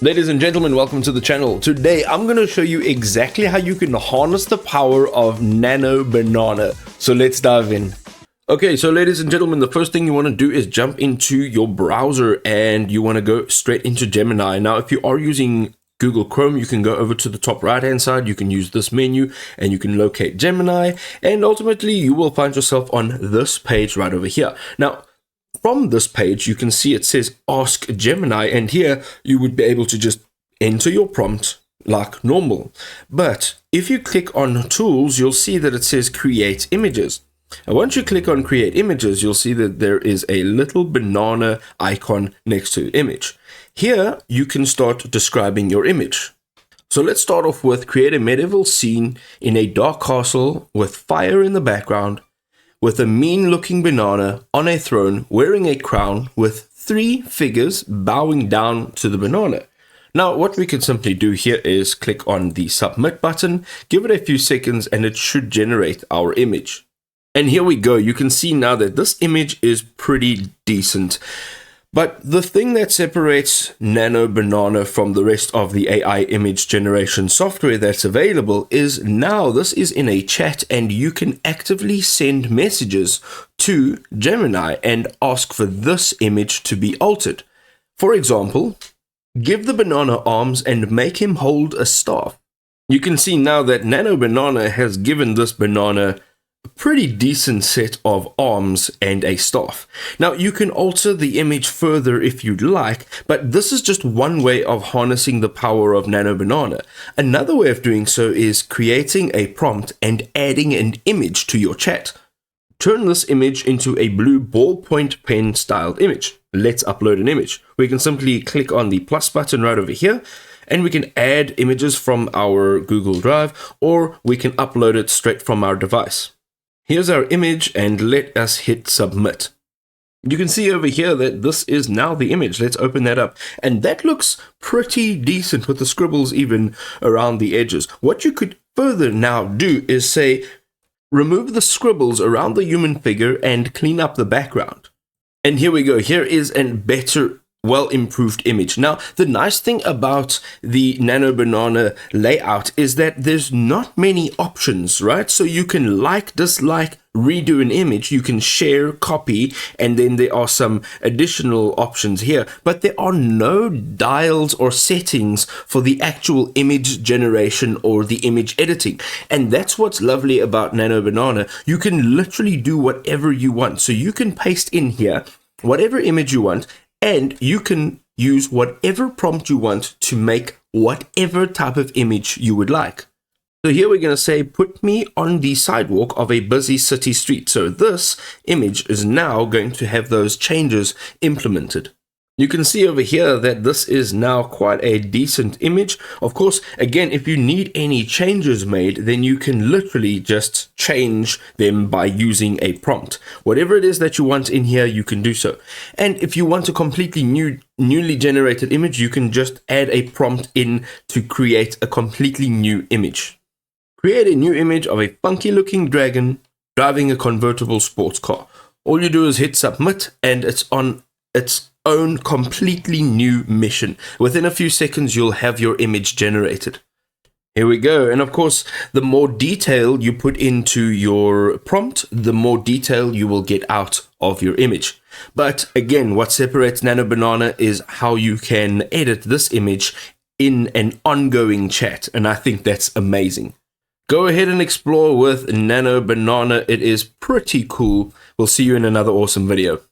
Ladies and gentlemen, welcome to the channel. Today I'm going to show you exactly how you can harness the power of Nano Banana. So let's dive in. Okay, so ladies and gentlemen, the first thing you want to do is jump into your browser and you want to go straight into Gemini. Now, if you are using Google Chrome, you can go over to the top right hand side, you can use this menu and you can locate Gemini, and ultimately you will find yourself on this page right over here. Now, from this page, you can see it says Ask Gemini, and here you would be able to just enter your prompt like normal. But if you click on Tools, you'll see that it says Create Images. And once you click on Create Images, you'll see that there is a little banana icon next to the image. Here, you can start describing your image. So let's start off with create a medieval scene in a dark castle with fire in the background, with a mean-looking banana on a throne wearing a crown with three figures bowing down to the banana. Now, what we can simply do here is click on the Submit button, give it a few seconds, and it should generate our image. And here we go. You can see now that this image is pretty decent. But the thing that separates Nano Banana from the rest of the AI image generation software that's available is now this is in a chat and you can actively send messages to Gemini and ask for this image to be altered. For example, give the banana arms and make him hold a staff. You can see now that Nano Banana has given this banana pretty decent set of arms and a staff. Now you can alter the image further if you'd like, but this is just one way of harnessing the power of Nano Banana. Another way of doing so is creating a prompt and adding an image to your chat. Turn this image into a blue ballpoint pen styled image. Let's upload an image. We can simply click on the plus button right over here, and we can add images from our Google Drive, or we can upload it straight from our device. Here's our image and let us hit submit. You can see over here that this is now the image. Let's open that up. And that looks pretty decent with the scribbles even around the edges. What you could further now do is say, remove the scribbles around the human figure and clean up the background. And here we go. Here is a better, well-improved image. Now, the nice thing about the Nano Banana layout is that there's not many options, right? So you can like, dislike, redo an image, you can share, copy, and then there are some additional options here, but there are no dials or settings for the actual image generation or the image editing. And that's what's lovely about Nano Banana. You can literally do whatever you want. So you can paste in here whatever image you want, and you can use whatever prompt you want to make whatever type of image you would like. So here we're going to say, put me on the sidewalk of a busy city street. So this image is now going to have those changes implemented. You can see over here that this is now quite a decent image. Of course, again, if you need any changes made, then you can literally just change them by using a prompt. Whatever it is that you want in here, you can do so. And if you want a completely newly generated image, you can just add a prompt in to create a completely new image. Create a new image of a funky looking dragon driving a convertible sports car. All you do is hit submit and it's on its own completely new mission. Within a few seconds, you'll have your image generated. Here we go. And of course, the more detail you put into your prompt, the more detail you will get out of your image. But again, what separates Nano Banana is how you can edit this image in an ongoing chat. And I think that's amazing. Go ahead and explore with Nano Banana. It is pretty cool. We'll see you in another awesome video.